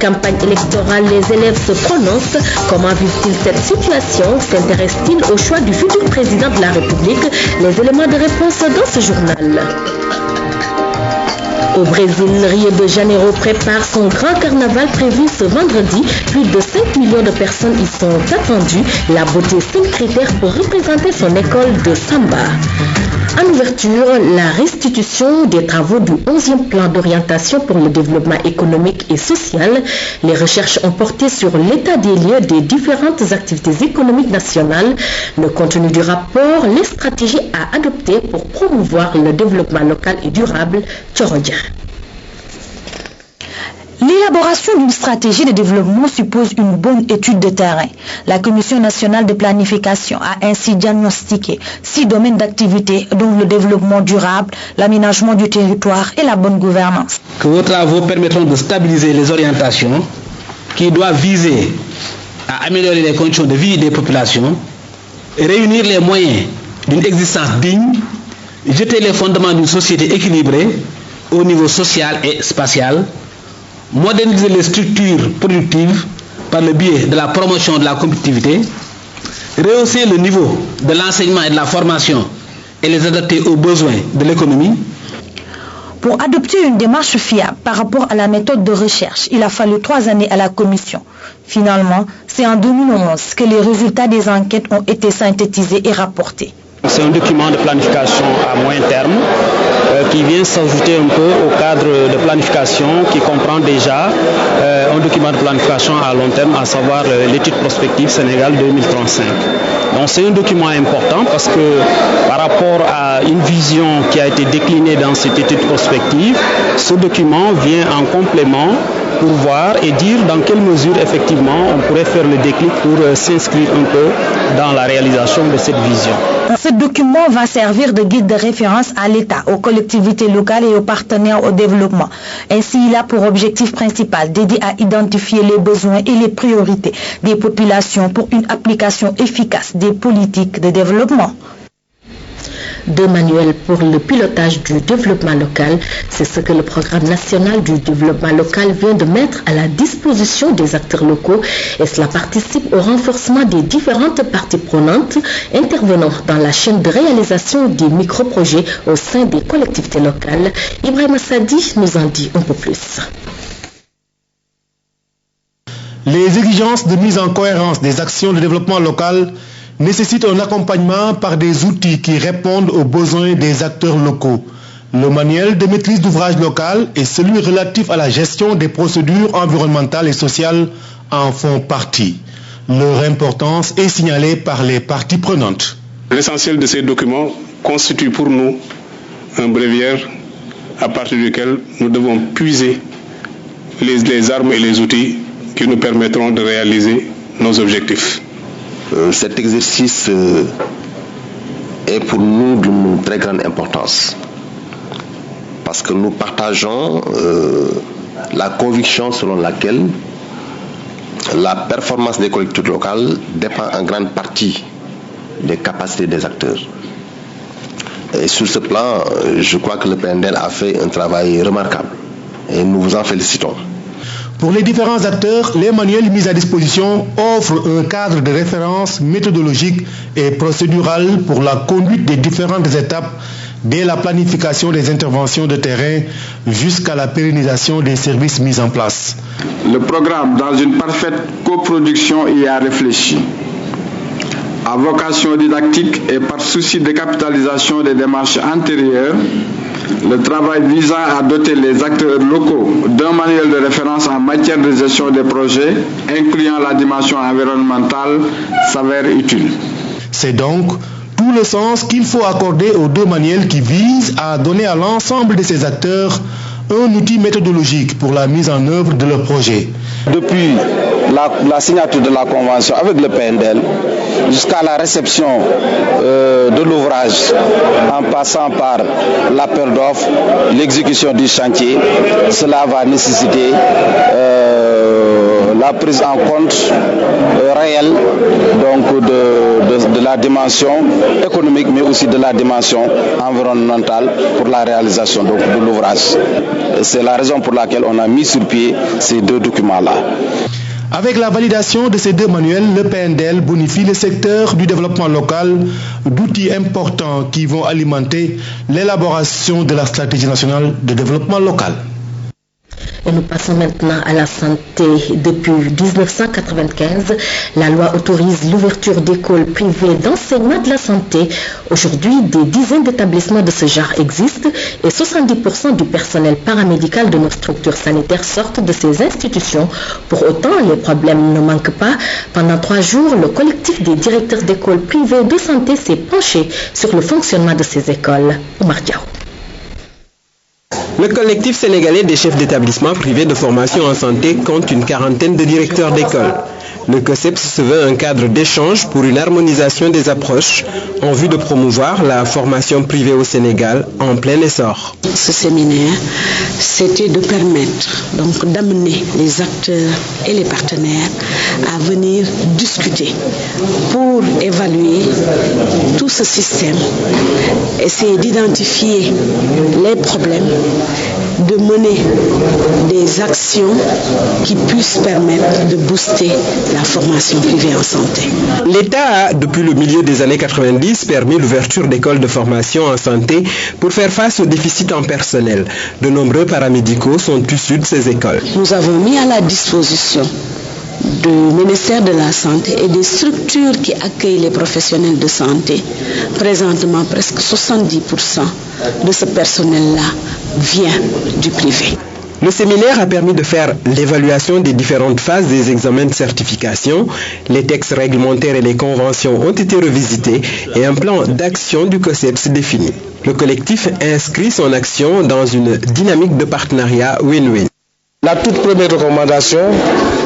campagne électorale, les élèves se prononcent. Comment vivent-ils cette situation? S'intéressent-ils au choix du futur président de la République? Les éléments de réponse dans ce journal. Au Brésil, Rio de Janeiro prépare son grand carnaval prévu ce vendredi. Plus de 5 millions de personnes y sont attendues. La beauté, 5 critères pour représenter son école de samba. En ouverture, la restitution des travaux du 11e plan d'orientation pour le développement économique et social. Les recherches ont porté sur l'état des lieux des différentes activités économiques nationales, le contenu du rapport, les stratégies à adopter pour promouvoir le développement local et durable. Tchorodja. L'élaboration d'une stratégie de développement suppose une bonne étude de terrain. La Commission nationale de planification a ainsi diagnostiqué 6 domaines d'activité, dont le développement durable, l'aménagement du territoire et la bonne gouvernance. Que vos travaux permettront de stabiliser les orientations qui doivent viser à améliorer les conditions de vie des populations, réunir les moyens d'une existence digne, jeter les fondements d'une société équilibrée au niveau social et spatial, moderniser les structures productives par le biais de la promotion de la compétitivité, rehausser le niveau de l'enseignement et de la formation et les adapter aux besoins de l'économie. Pour adopter une démarche fiable par rapport à la méthode de recherche, il a fallu 3 années à la Commission. Finalement, c'est en 2011 que les résultats des enquêtes ont été synthétisés et rapportés. C'est un document de planification à moyen terme qui vient s'ajouter un peu au cadre de planification qui comprend déjà un document de planification à long terme, à savoir l'étude prospective Sénégal 2035. Donc c'est un document important parce que par rapport à une vision qui a été déclinée dans cette étude prospective, ce document vient en complément pour voir et dire dans quelle mesure effectivement on pourrait faire le déclic pour s'inscrire un peu dans la réalisation de cette vision. Ce document va servir de guide de référence à l'État, aux collectivités locales et aux partenaires au développement. Ainsi, il a pour objectif principal d'aider à identifier les besoins et les priorités des populations pour une application efficace des politiques de développement. 2 manuels pour le pilotage du développement local. C'est ce que le programme national du développement local vient de mettre à la disposition des acteurs locaux et cela participe au renforcement des différentes parties prenantes intervenant dans la chaîne de réalisation des micro-projets au sein des collectivités locales. Ibrahim Sadi nous en dit un peu plus. Les exigences de mise en cohérence des actions de développement local nécessitent un accompagnement par des outils qui répondent aux besoins des acteurs locaux. Le manuel de maîtrise d'ouvrage local et celui relatif à la gestion des procédures environnementales et sociales en font partie. Leur importance est signalée par les parties prenantes. L'essentiel de ces documents constitue pour nous un bréviaire à partir duquel nous devons puiser les armes et les outils qui nous permettront de réaliser nos objectifs. Cet exercice est pour nous d'une très grande importance parce que nous partageons la conviction selon laquelle la performance des collectivités locales dépend en grande partie des capacités des acteurs. Et sur ce plan, je crois que le PNDL a fait un travail remarquable et nous vous en félicitons. Pour les différents acteurs, les manuels mis à disposition offrent un cadre de référence méthodologique et procédural pour la conduite des différentes étapes dès la planification des interventions de terrain jusqu'à la pérennisation des services mis en place. Le programme, dans une parfaite coproduction, y a réfléchi. À vocation didactique et par souci de capitalisation des démarches antérieures, le travail visant à doter les acteurs locaux d'un manuel de référence en matière de gestion des projets, incluant la dimension environnementale, s'avère utile. C'est donc tout le sens qu'il faut accorder aux 2 manuels qui visent à donner à l'ensemble de ces acteurs un outil méthodologique pour la mise en œuvre de leur projet. Depuis la signature de la convention avec le PNDL jusqu'à la réception de l'ouvrage en passant par l'appel d'offres, l'exécution du chantier, cela va nécessiter la prise en compte réelle donc de la dimension économique, mais aussi de la dimension environnementale pour la réalisation donc, de l'ouvrage. C'est la raison pour laquelle on a mis sur pied ces deux documents-là. Avec la validation de ces deux manuels, le PNDL bonifie le secteur du développement local d'outils importants qui vont alimenter l'élaboration de la stratégie nationale de développement local. Et nous passons maintenant à la santé. Depuis 1995, la loi autorise l'ouverture d'écoles privées d'enseignement de la santé. Aujourd'hui, des dizaines d'établissements de ce genre existent et 70% du personnel paramédical de nos structures sanitaires sortent de ces institutions. Pour autant, les problèmes ne manquent pas. Pendant 3 jours, le collectif des directeurs d'écoles privées de santé s'est penché sur le fonctionnement de ces écoles. Omar Diaw. Le collectif sénégalais des chefs d'établissement privés de formation en santé compte une quarantaine de directeurs d'école. Le COSEPS se veut un cadre d'échange pour une harmonisation des approches en vue de promouvoir la formation privée au Sénégal en plein essor. Ce séminaire, c'était de permettre, donc d'amener les acteurs et les partenaires à venir discuter pour évaluer tout ce système, essayer d'identifier les problèmes, de mener des actions qui puissent permettre de booster la formation privée en santé. L'État a, depuis le milieu des années 90, permis l'ouverture d'écoles de formation en santé pour faire face au déficit en personnel. De nombreux paramédicaux sont issus de ces écoles. Nous avons mis à la disposition du ministère de la Santé et des structures qui accueillent les professionnels de santé. Présentement, presque 70% de ce personnel-là vient du privé. Le séminaire a permis de faire l'évaluation des différentes phases des examens de certification. Les textes réglementaires et les conventions ont été revisités et un plan d'action du COSEPS défini. Le collectif inscrit son action dans une dynamique de partenariat win-win. La toute première recommandation,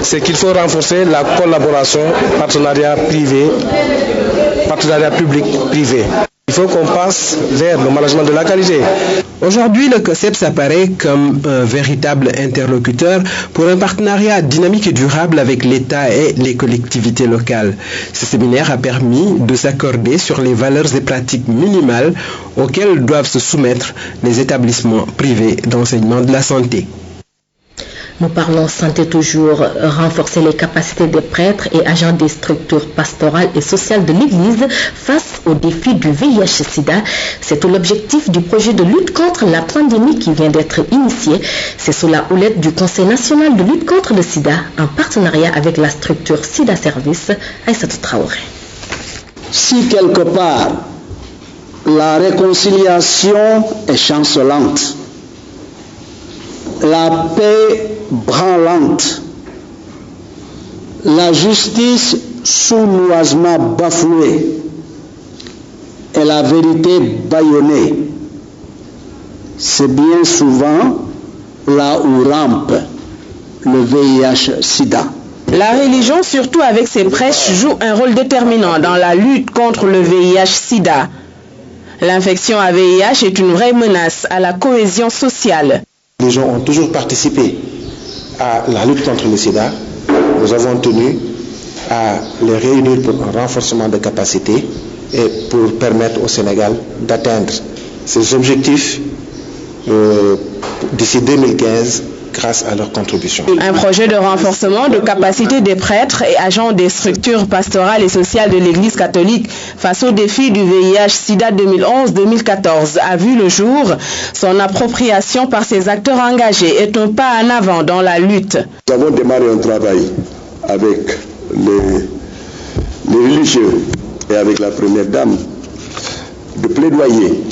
c'est qu'il faut renforcer la collaboration, partenariat public-privé. Il faut qu'on passe vers le management de la qualité. Aujourd'hui, le COSEPS apparaît comme un véritable interlocuteur pour un partenariat dynamique et durable avec l'État et les collectivités locales. Ce séminaire a permis de s'accorder sur les valeurs et pratiques minimales auxquelles doivent se soumettre les établissements privés d'enseignement de la santé. Nous parlons santé toujours, renforcer les capacités des prêtres et agents des structures pastorales et sociales de l'Église face aux défis du VIH-Sida. C'est tout l'objectif du projet de lutte contre la pandémie qui vient d'être initié. C'est sous la houlette du Conseil national de lutte contre le sida en partenariat avec la structure Sida Service, Aïssatou Traoré. Si quelque part la réconciliation est chancelante, la paix branlante, la justice sournoisement bafouée et la vérité bâillonnée, c'est bien souvent là où rampe le VIH-Sida. La religion, surtout avec ses prêches, joue un rôle déterminant dans la lutte contre le VIH-Sida. L'infection à VIH est une vraie menace à la cohésion sociale. Les gens ont toujours participé à la lutte contre le sida. Nous avons tenu à les réunir pour un renforcement de capacité et pour permettre au Sénégal d'atteindre ses objectifs d'ici 2015 grâce à leur contribution. Un projet de renforcement de capacité des prêtres et agents des structures pastorales et sociales de l'Église catholique face au défi du VIH-Sida 2011-2014 a vu le jour. Son appropriation par ces acteurs engagés est un pas en avant dans la lutte. Nous avons démarré un travail avec les religieux et avec la première dame de plaidoyer.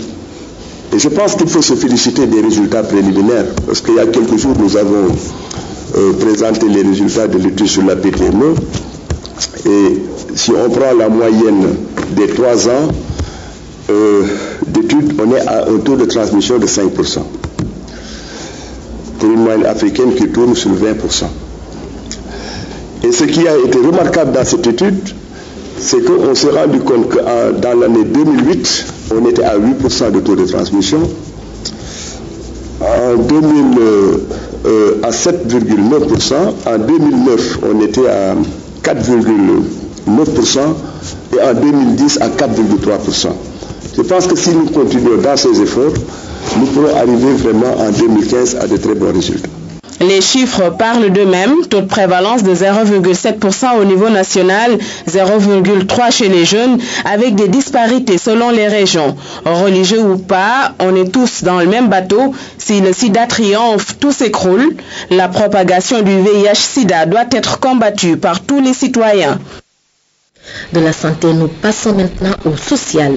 Et je pense qu'il faut se féliciter des résultats préliminaires, parce qu'il y a quelques jours, nous avons présenté les résultats de l'étude sur la PPME. Et si on prend la moyenne des 3 ans d'études, on est à un taux de transmission de 5%. Pour une moyenne africaine qui tourne sur 20%. Et ce qui a été remarquable dans cette étude, c'est qu'on s'est rendu compte que dans l'année 2008, on était à 8% de taux de transmission. En à 7,9%. En 2009, on était à 4,9% et en 2010 à 4,3%. Je pense que si nous continuons dans ces efforts, nous pourrons arriver vraiment en 2015 à de très bons résultats. Les chiffres parlent d'eux-mêmes. Taux de prévalence de 0,7% au niveau national, 0,3% chez les jeunes, avec des disparités selon les régions. Religieux ou pas, on est tous dans le même bateau. Si le sida triomphe, tout s'écroule. La propagation du VIH-sida doit être combattue par tous les citoyens. De la santé, nous passons maintenant au social.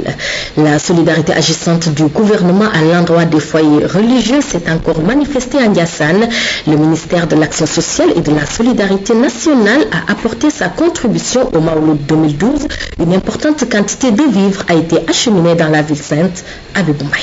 La solidarité agissante du gouvernement à l'endroit des foyers religieux s'est encore manifestée à Ndiassane. Le ministère de l'Action sociale et de la solidarité nationale a apporté sa contribution au Maouloud 2012. Une importante quantité de vivres a été acheminée dans la ville sainte à Biboumaï.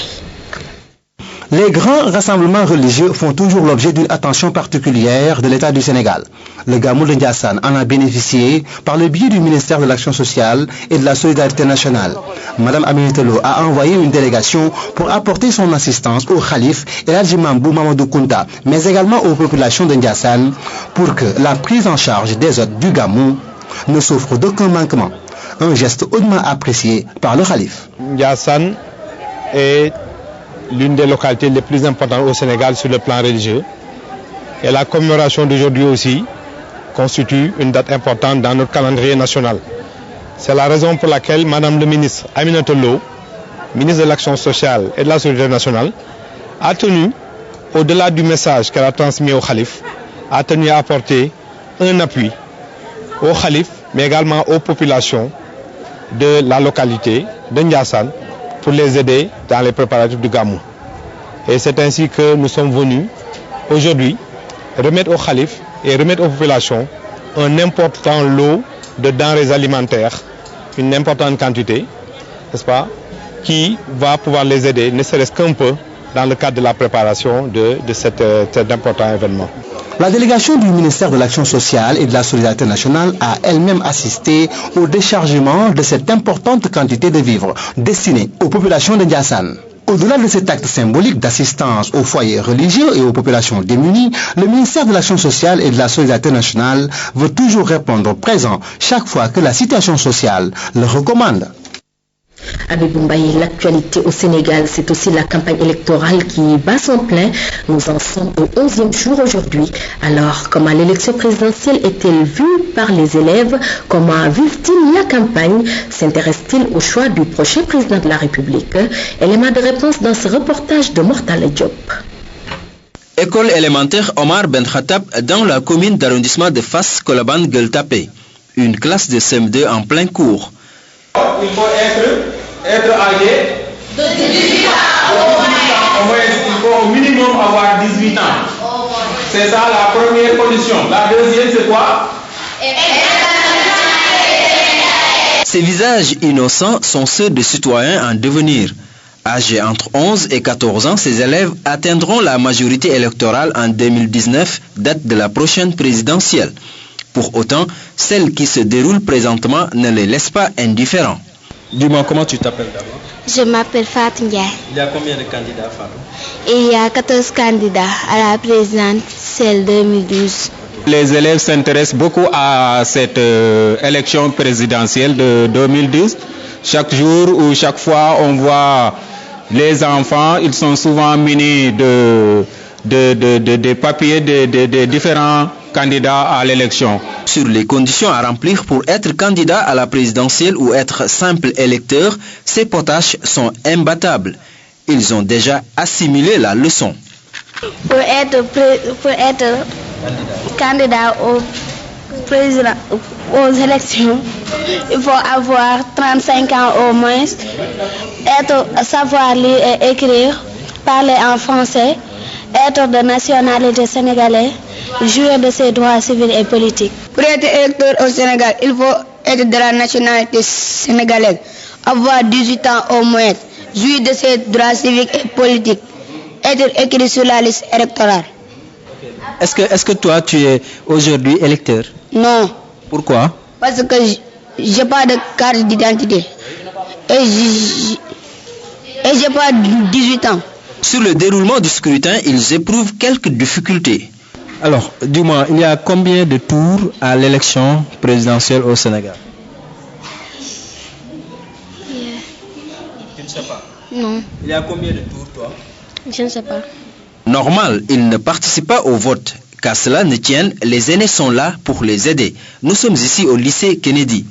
Les grands rassemblements religieux font toujours l'objet d'une attention particulière de l'État du Sénégal. Le Gamou de Ndiassane en a bénéficié par le biais du ministère de l'Action sociale et de la solidarité nationale. Madame Aminata Lo a envoyé une délégation pour apporter son assistance au Khalif et à l'Imam Mamadou Kounta, mais également aux populations de Ndiassane pour que la prise en charge des hôtes du Gamou ne souffre d'aucun manquement. Un geste hautement apprécié par le Khalif. Ndiassane est l'une des localités les plus importantes au Sénégal sur le plan religieux. Et la commémoration d'aujourd'hui aussi constitue une date importante dans notre calendrier national. C'est la raison pour laquelle Madame le ministre Aminata Lo, ministre de l'Action sociale et de la solidarité nationale, a tenu, au-delà du message qu'elle a transmis au Khalif, a tenu à apporter un appui au Khalif, mais également aux populations de la localité de Ndiassane, pour les aider dans les préparatifs du Gamou. Et c'est ainsi que nous sommes venus aujourd'hui remettre au Khalif et remettre aux populations un important lot de denrées alimentaires, une importante quantité, n'est-ce pas, qui va pouvoir les aider, ne serait-ce qu'un peu, dans le cadre de la préparation de cet important événement. La délégation du ministère de l'Action sociale et de la solidarité nationale a elle-même assisté au déchargement de cette importante quantité de vivres destinée aux populations de Ndiassane. Au-delà de cet acte symbolique d'assistance aux foyers religieux et aux populations démunies, le ministère de l'Action sociale et de la solidarité nationale veut toujours répondre présent chaque fois que la situation sociale le recommande. Abiboumaï, l'actualité au Sénégal, c'est aussi la campagne électorale qui bat son plein. Nous en sommes au 11e jour aujourd'hui. Alors, comment l'élection présidentielle est-elle vue par les élèves? Comment vivent-ils la campagne? S'intéressent-ils au choix du prochain président de la République? Élément de réponse dans ce reportage de Mortal Diop. École élémentaire Omar Ben Khattab dans la commune d'arrondissement de Fass Kolaban Gueltapé. Une classe de CM2 en plein cours. Il faut être âgé de 18 ans au moins. Il faut au minimum avoir 18 ans. C'est ça la première condition. La deuxième, c'est quoi? Ces visages innocents sont ceux de citoyens en devenir. Âgés entre 11 et 14 ans, ces élèves atteindront la majorité électorale en 2019, date de la prochaine présidentielle. Pour autant, celle qui se déroule présentement ne les laisse pas indifférents. Dis-moi, comment tu t'appelles d'abord? Je m'appelle Fatou Ndiaye. Il y a combien de candidats, Fatou? Il y a 14 candidats à la présidentielle 2012. Les élèves s'intéressent beaucoup à cette élection présidentielle de 2012. Chaque jour ou chaque fois, on voit les enfants, ils sont souvent munis de papiers de différents candidats à l'élection. Sur les conditions à remplir pour être candidat à la présidentielle ou être simple électeur, ces potaches sont imbattables. Ils ont déjà assimilé la leçon. Pour être candidat aux élections, il faut avoir 35 ans au moins, savoir lire et écrire, parler en français, être de nationalité sénégalaise, jouir de ses droits civils et politiques. Pour être électeur au Sénégal, il faut être de la nationalité sénégalaise, avoir 18 ans au moins, jouir de ses droits civiques et politiques, être écrit sur la liste électorale. Est-ce que toi, tu es aujourd'hui électeur? Non. Pourquoi? Parce que je n'ai pas de carte d'identité et je n'ai pas 18 ans. Sur le déroulement du scrutin, ils éprouvent quelques difficultés. Alors, dis-moi, il y a combien de tours à l'élection présidentielle au Sénégal? Tu ne sais pas? Non. Il y a combien de tours, toi? Je ne sais pas. Normal, ils ne participent pas au vote. Qu'à cela ne tienne, les aînés sont là pour les aider. Nous sommes ici au lycée Kennedy.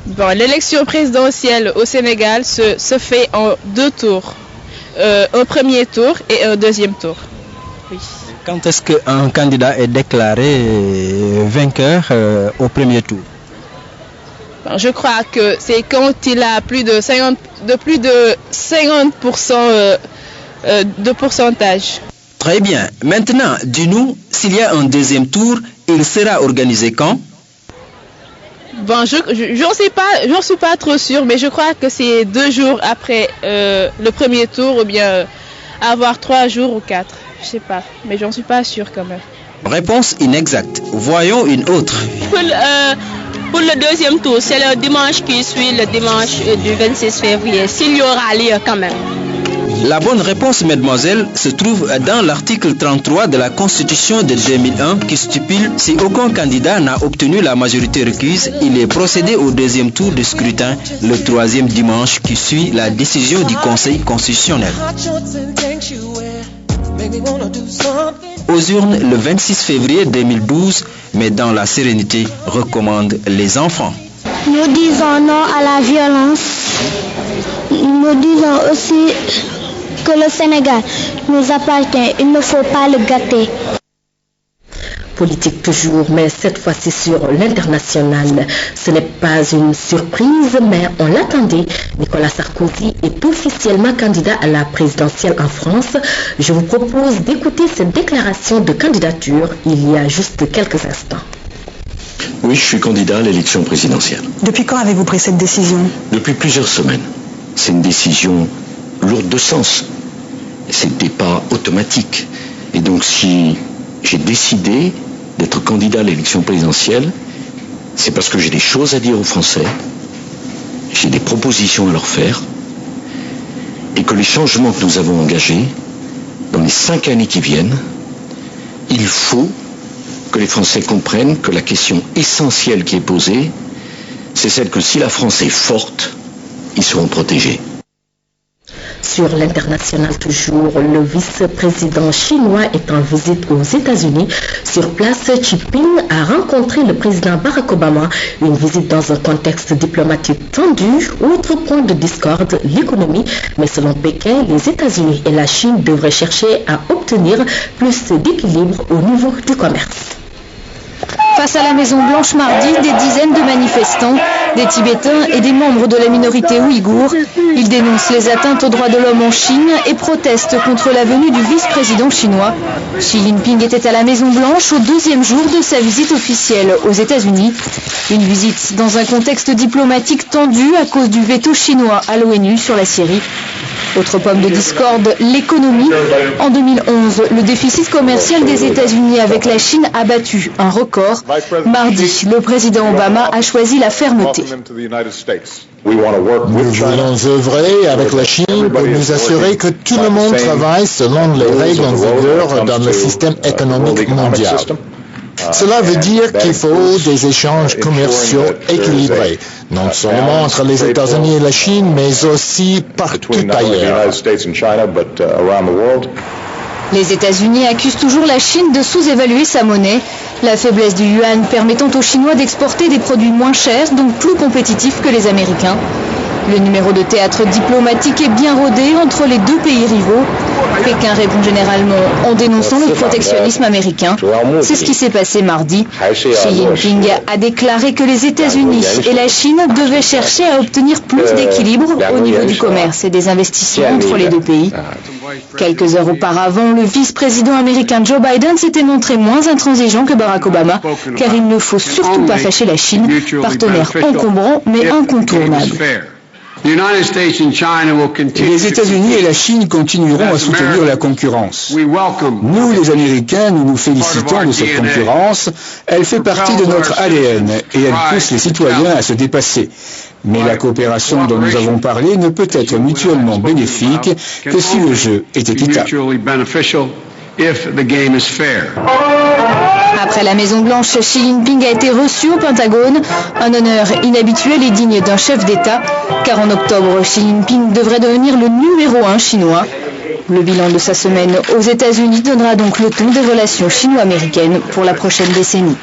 Bon, l'élection présidentielle au Sénégal se fait en 2 tours. Un premier tour et un deuxième tour. Oui. Quand est-ce qu'un candidat est déclaré vainqueur au premier tour? Bon, je crois que c'est quand il a plus de 50% de pourcentage. Très bien. Maintenant, dis-nous, s'il y a un deuxième tour, il sera organisé quand? Bon, j'en suis pas trop sûre, mais je crois que c'est 2 jours après le premier tour, ou bien avoir 3 jours ou 4. Je sais pas, mais j'en suis pas sûre quand même. Réponse inexacte. Voyons une autre. Pour le deuxième tour, c'est le dimanche qui suit le dimanche du 26 février, s'il y aura lieu quand même. La bonne réponse, mademoiselle, se trouve dans l'article 33 de la Constitution de 2001 qui stipule si aucun candidat n'a obtenu la majorité requise, il est procédé au deuxième tour de scrutin le 3e dimanche qui suit la décision du Conseil constitutionnel. Aux urnes le 26 février 2012, mais dans la sérénité, recommandent les enfants. Nous disons non à la violence. Nous disons aussi que le Sénégal nous appartient, il ne faut pas le gâter. Politique toujours, mais cette fois-ci sur l'international. Ce n'est pas une surprise, mais on l'attendait. Nicolas Sarkozy est officiellement candidat à la présidentielle en France. Je vous propose d'écouter cette déclaration de candidature il y a juste quelques instants. Oui, je suis candidat à l'élection présidentielle. Depuis quand avez-vous pris cette décision? Depuis plusieurs semaines. C'est une décision lourde de sens. C'était pas automatique. Et donc si j'ai décidé d'être candidat à l'élection présidentielle, c'est parce que j'ai des choses à dire aux Français, j'ai des propositions à leur faire, et que les changements que nous avons engagés, dans les 5 années qui viennent, il faut que les Français comprennent que la question essentielle qui est posée, c'est celle que si la France est forte, ils seront protégés. Sur l'international toujours, le vice-président chinois est en visite aux États-Unis. Sur place, Xi Jinping a rencontré le président Barack Obama. Une visite dans un contexte diplomatique tendu. Autre point de discorde, l'économie. Mais selon Pékin, les États-Unis et la Chine devraient chercher à obtenir plus d'équilibre au niveau du commerce. Face à la Maison-Blanche mardi, des dizaines de manifestants, des Tibétains et des membres de la minorité ouïghour. Ils dénoncent les atteintes aux droits de l'homme en Chine et protestent contre la venue du vice-président chinois. Xi Jinping était à la Maison-Blanche au 2e jour de sa visite officielle aux États-Unis. Une visite dans un contexte diplomatique tendu à cause du veto chinois à l'ONU sur la Syrie. Autre pomme de discorde, l'économie. En 2011, le déficit commercial des États-Unis avec la Chine a battu un record. Mardi, le président Obama a choisi la fermeté. Nous voulons œuvrer avec la Chine pour nous assurer que tout le monde travaille selon les règles en vigueur dans le système économique mondial. Cela veut dire qu'il faut des échanges commerciaux équilibrés, non seulement entre les États-Unis et la Chine, mais aussi partout ailleurs. Les États-Unis accusent toujours la Chine de sous-évaluer sa monnaie. La faiblesse du yuan permettant aux Chinois d'exporter des produits moins chers, donc plus compétitifs que les Américains. Le numéro de théâtre diplomatique est bien rodé entre les deux pays rivaux. Pékin répond généralement en dénonçant le protectionnisme américain. C'est ce qui s'est passé mardi. Xi Jinping a déclaré que les États-Unis et la Chine devaient chercher à obtenir plus d'équilibre au niveau du commerce et des investissements entre les deux pays. Quelques heures auparavant, le vice-président américain Joe Biden s'était montré moins intransigeant que Barack Obama, car il ne faut surtout pas fâcher la Chine, partenaire encombrant mais incontournable. Les États-Unis et la Chine continueront à soutenir la concurrence. Nous, les Américains, nous nous félicitons de cette concurrence. Elle fait partie de notre ADN et elle pousse les citoyens à se dépasser. Mais la coopération dont nous avons parlé ne peut être mutuellement bénéfique que si le jeu est équitable. if the game is fair. Après la Maison-Blanche, Xi Jinping a été reçu au Pentagone, un honneur inhabituel et digne d'un chef d'État, car en octobre, Xi Jinping devrait devenir le numéro 1 chinois. Le bilan de sa semaine aux États-Unis donnera donc le ton des relations chino-américaines pour la prochaine décennie.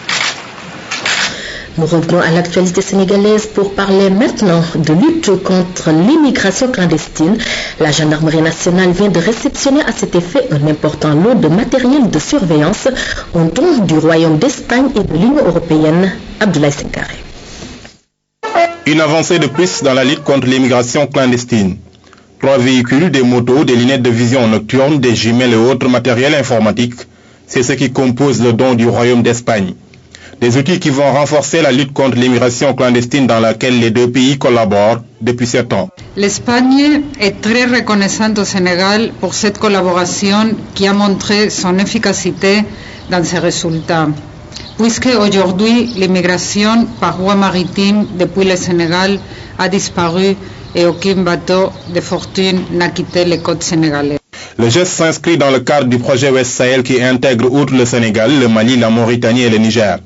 Nous revenons à l'actualité sénégalaise pour parler maintenant de lutte contre l'immigration clandestine. La gendarmerie nationale vient de réceptionner à cet effet un important lot de matériel de surveillance en don du Royaume d'Espagne et de l'Union européenne. Abdoulaye Senkaré. Une avancée de plus dans la lutte contre l'immigration clandestine. 3 véhicules, des motos, des lunettes de vision nocturne, des jumelles et autres matériels informatiques, c'est ce qui compose le don du Royaume d'Espagne. Des outils qui vont renforcer la lutte contre l'immigration clandestine dans laquelle les deux pays collaborent depuis 7 ans. L'Espagne est très reconnaissante au Sénégal pour cette collaboration qui a montré son efficacité dans ses résultats, puisque aujourd'hui l'immigration par voie maritime depuis le Sénégal a disparu et aucun bateau de fortune n'a quitté les côtes sénégalaises. Le geste s'inscrit dans le cadre du projet Ouest Sahel qui intègre outre le Sénégal, le Mali, la Mauritanie et le Niger.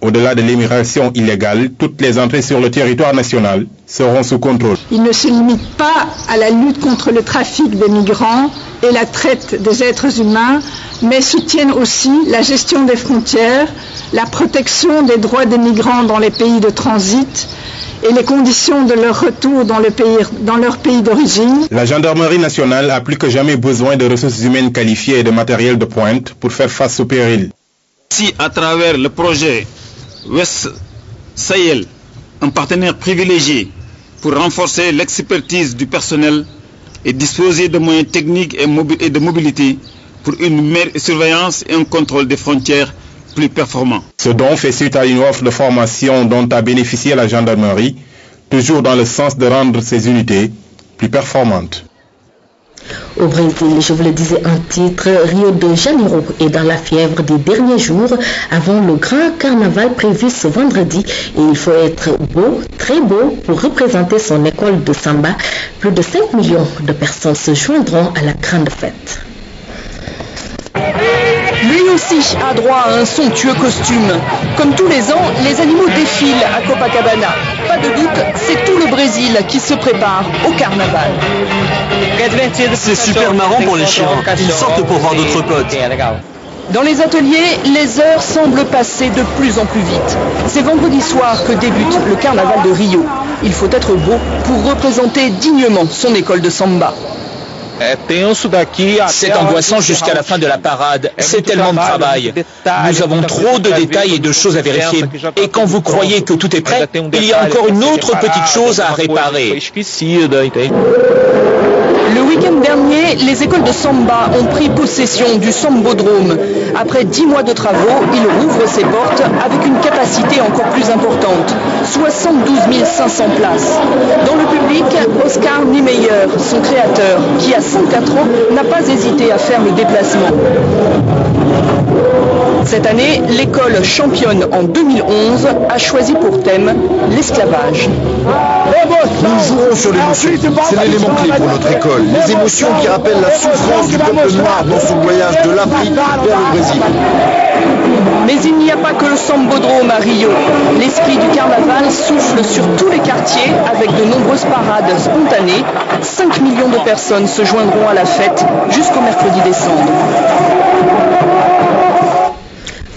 Au-delà de l'immigration illégale, toutes les entrées sur le territoire national seront sous contrôle. Il ne se limite pas à la lutte contre le trafic des migrants et la traite des êtres humains, mais soutiennent aussi la gestion des frontières, la protection des droits des migrants dans les pays de transit et les conditions de leur retour dans leur pays d'origine. La gendarmerie nationale a plus que jamais besoin de ressources humaines qualifiées et de matériel de pointe pour faire face au péril. Si à travers le projet Ouest Sahel, un partenaire privilégié pour renforcer l'expertise du personnel et disposer de moyens techniques et de mobilité pour une meilleure surveillance et un contrôle des frontières plus performant. Ce don fait suite à une offre de formation dont a bénéficié la gendarmerie, toujours dans le sens de rendre ces unités plus performantes. Au Brésil, je vous le disais en titre, Rio de Janeiro est dans la fièvre des derniers jours avant le grand carnaval prévu ce vendredi et il faut être beau, très beau pour représenter son école de samba. Plus de 5 millions de personnes se joindront à la grande fête. Lui aussi a droit à un somptueux costume. Comme tous les ans, les animaux défilent à Copacabana. Pas de doute, c'est tout le Brésil qui se prépare au carnaval. C'est super marrant pour les chiens. Ils sortent pour voir d'autres potes. Dans les ateliers, les heures semblent passer de plus en plus vite. C'est vendredi soir que débute le carnaval de Rio. Il faut être beau pour représenter dignement son école de samba. C'est angoissant jusqu'à la fin de la parade. C'est tellement de travail. Nous avons trop de détails et de choses à vérifier. Et quand vous croyez que tout est prêt, il y a encore une autre petite chose à réparer. Le week-end dernier, les écoles de samba ont pris possession du Sambodrome. Après 10 mois de travaux, il rouvre ses portes avec une capacité encore plus importante, 72 500 places. Dans le public, Oscar Niemeyer, son créateur, qui a 104 ans, n'a pas hésité à faire le déplacement. Cette année, l'école championne en 2011 a choisi pour thème l'esclavage. Nous jouerons sur l'émotion. C'est l'élément clé pour notre école. Les émotions qui rappellent la souffrance du peuple noir dans son voyage de l'Afrique vers le Brésil. Mais il n'y a pas que le Sambodrome à Rio. L'esprit du carnaval souffle sur tous les quartiers avec de nombreuses parades spontanées. 5 millions de personnes se joindront à la fête jusqu'au mercredi décembre.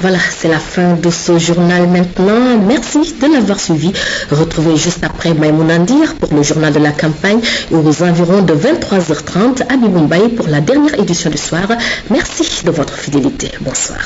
Voilà, c'est la fin de ce journal maintenant. Merci de l'avoir suivi. Retrouvez juste après Maïmouna Ndir pour le journal de la campagne et aux environs de 23h30 à Bibombaï pour la dernière édition du soir. Merci de votre fidélité. Bonsoir.